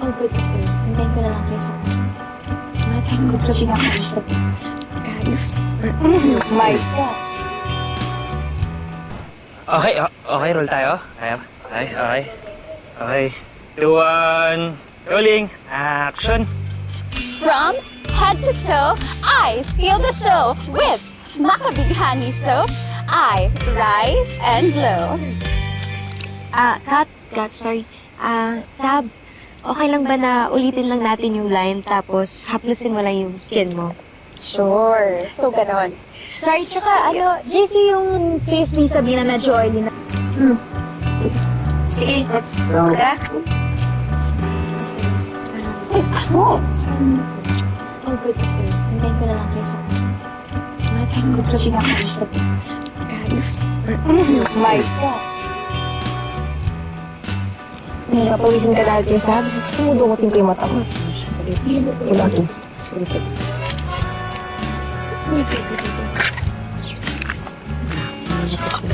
All good, sir. Hintayin ko na lang kayo sa... Matayin ko pa siya nakaisap. Gaga. Mais ka. Okay, okay, roll tayo. Okay. 2, 1, rolling, action! From head to toe, I steal the show with MAKA Bighani Soap. I rise and glow. Kat, sorry. Sab, okay lang ba na ulitin lang natin yung line tapos haplusin mo lang yung skin mo? Sure. So, ganon. Sorry, tsaka JC yung face ni Sabrina medyo oily na. Sige. Tara. Ako! All good, sir. Hintayin ko na lang kayo sa... Matayin ko pa siya nakaisap. Gaga. Mais ka. Nakapawisin ka dahil kayo, Sab. Gusto mo dungutin ko yung mata mo. Ibagin. Diyos ko.